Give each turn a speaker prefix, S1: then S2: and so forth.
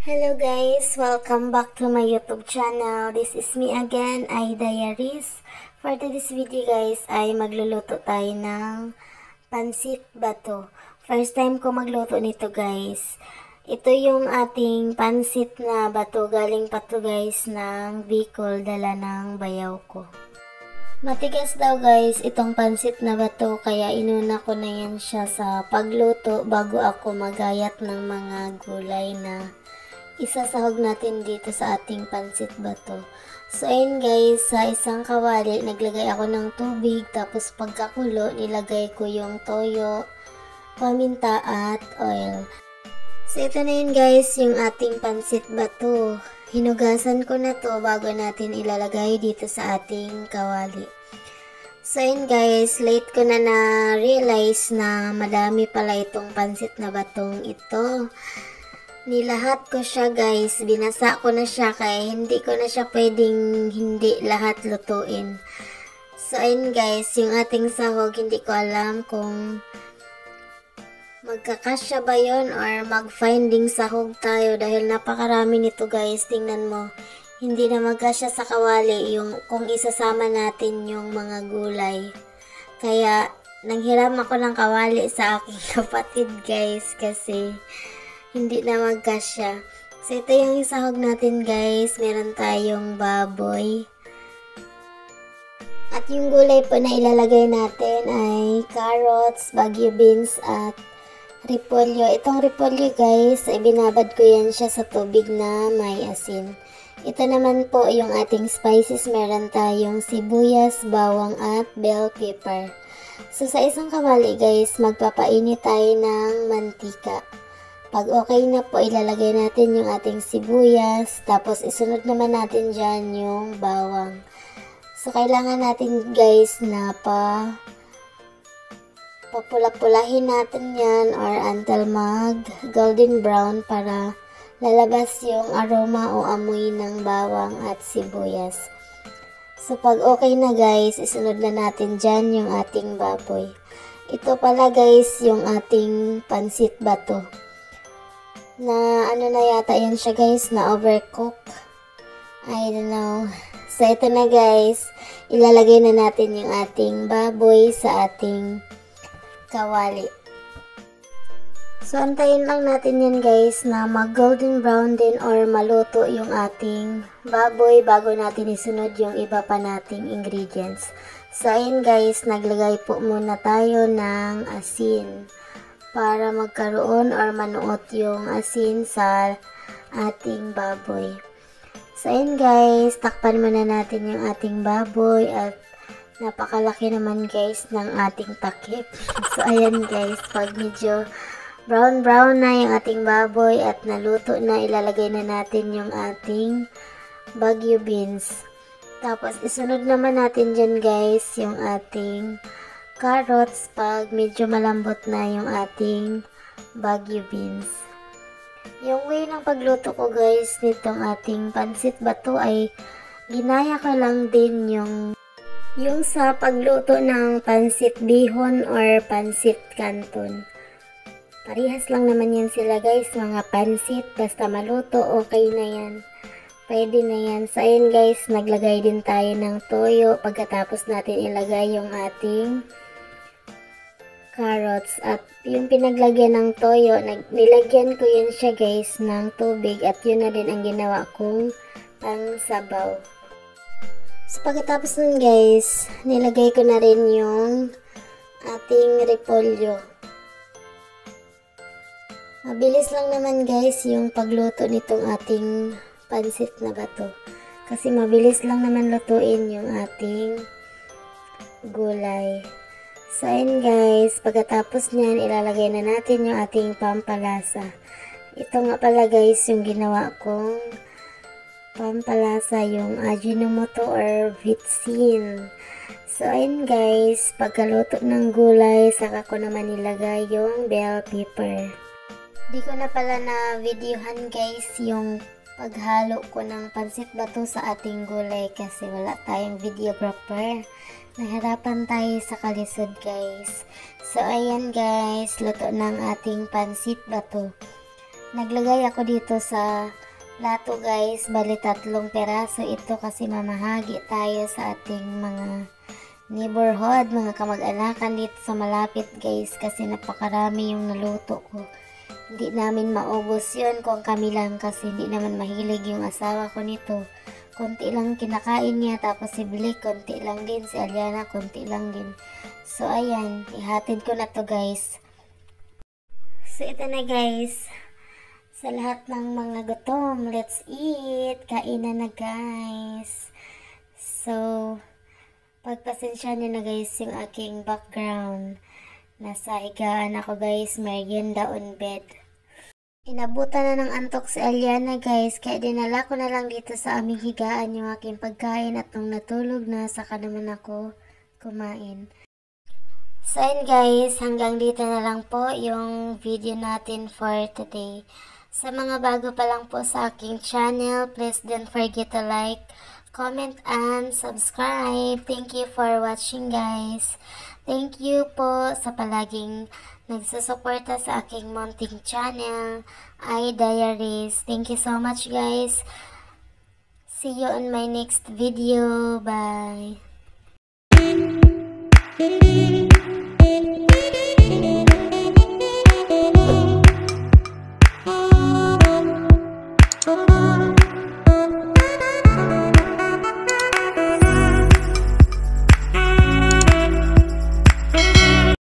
S1: Hello guys! Welcome back to my YouTube channel. This is me again, Ai Diaries. For today's video guys ay magluluto tayo ng pansit bato. First time ko magluto nito guys. Ito yung ating pansit na bato. Galing pa to guys ng Bicol, dala ng bayaw ko. Matigas daw guys itong pansit na bato, kaya inuna ko na yan siya sa pagluto bago ako magayat ng mga gulay na isasahog natin dito sa ating pansit bato. So ayun guys, sa isang kawali naglagay ako ng tubig, tapos pagkakulo nilagay ko yung toyo, paminta at oil. So ito na yun guys, yung ating pansit bato. Hinugasan ko na to bago natin ilalagay dito sa ating kawali. So ayun guys, late ko na na-realize na madami pala itong pansit na batong ito. Nilahat ko siya guys, binasa ko na siya kaya hindi ko na siya pwedeng hindi lahat lutuin. So ayun guys, yung ating sahog hindi ko alam kung magkakasya ba yun or mag-finding sahog tayo dahil napakarami nito guys. Tingnan mo, hindi na magkasya sa kawali yung kung isasama natin yung mga gulay. Kaya nanghiram ako ng kawali sa aking kapatid guys kasi hindi na magkasya. So ito yung isahog natin guys. Meron tayong baboy. At yung gulay po na ilalagay natin ay carrots, bagyo beans at repolyo. Itong repolyo guys, ay binabad ko yan siya sa tubig na may asin. Ito naman po yung ating spices. Meron tayong sibuyas, bawang at bell pepper. So sa isang kawali guys, magpapainit tayo ng mantika. Pag okay na po, ilalagay natin yung ating sibuyas. Tapos, isunod naman natin dyan yung bawang. So, kailangan natin guys na papula-pulahin natin yan or until mag golden brown para lalabas yung aroma o amoy ng bawang at sibuyas. So, pag okay na guys, isunod na natin dyan yung ating baboy. Ito pala guys yung ating pansit bato. Na ano na yata yan siya guys, na overcook. I don't know. So ito na guys, ilalagay na natin yung ating baboy sa ating kawali. So antayin lang natin yan guys na mag golden brown din or maluto yung ating baboy bago natin isunod yung iba pa nating ingredients. So ayun guys, naglagay po muna tayo ng asin para magkaroon or manuot yung asin sa ating baboy. So ayun guys, takpan muna natin yung ating baboy at napakalaki naman guys ng ating takip. So ayan guys, pag medyo brown na yung ating baboy at naluto na, ilalagay na natin yung ating bagyo beans. Tapos isunod naman natin dyan guys yung ating carrots pag medyo malambot na yung ating bagyo beans. Yung way ng pagluto ko guys nitong ating pansit bato ay ginaya ko lang din yung sa pagluto ng pansit bihon or pansit canton. Parehas lang naman yan sila guys, mga pansit, basta maluto okay na yan. Pwede na yan. So ayun guys, naglagay din tayo ng toyo pagkatapos natin ilagay yung ating carrots. At yung pinaglagyan ng toyo, nilagyan ko yun siya guys ng tubig at yun na din ang ginawa kong pangsabaw. So pagkatapos nun guys, nilagay ko na rin yung ating repolyo. Mabilis lang naman guys yung pagluto nitong ating pansit na bato. Kasi mabilis lang naman lutuin yung ating gulay. So ayun guys, pagkatapos nyan, ilalagay na natin yung ating pampalasa. Ito nga pala guys yung ginawa kong pampalasa, yung Ajinomoto or Vitsin. So ayun guys, pagkaluto ng gulay, saka ko naman nilagay yung bell pepper. Di ko na pala na videohan guys yung paghalo ko ng pansit bato sa ating gulay kasi wala tayong videographer. Nahirapan tayo sa kalisod guys. So ayan guys, luto ng ating pansit bato. Naglagay ako dito sa plato guys, bali 3 peraso ito kasi mamahagi tayo sa ating mga neighborhood, mga kamag-anakan dito sa malapit guys, kasi napakarami yung naluto ko. Hindi namin maubos yun kung kami lang, kasi hindi naman mahilig yung asawa ko nito. Konti lang kinakain niya, tapos si Blake konti lang din, si Aliana konti lang din. So ayan, ihatid ko na to guys. So ito na guys, sa lahat ng mga gutom, let's eat. Kainan na guys. So, pagpasensya niyo na guys yung aking background. Nasa higaan ako guys, merienda on bed. Inabutan na ng antok si Aliana guys, kaya dinala ko na lang dito sa aming higaan yung aking pagkain, at nung natulog na, saka naman ako kumain. So yun guys, hanggang dito na lang po yung video natin for today. Sa mga bago pa lang po sa aking channel, please don't forget to like, comment, and subscribe. Thank you for watching guys. Thank you po sa palaging nagsusuporta sa aking munting channel, iDiaries. Thank you so much guys. See you on my next video. Bye.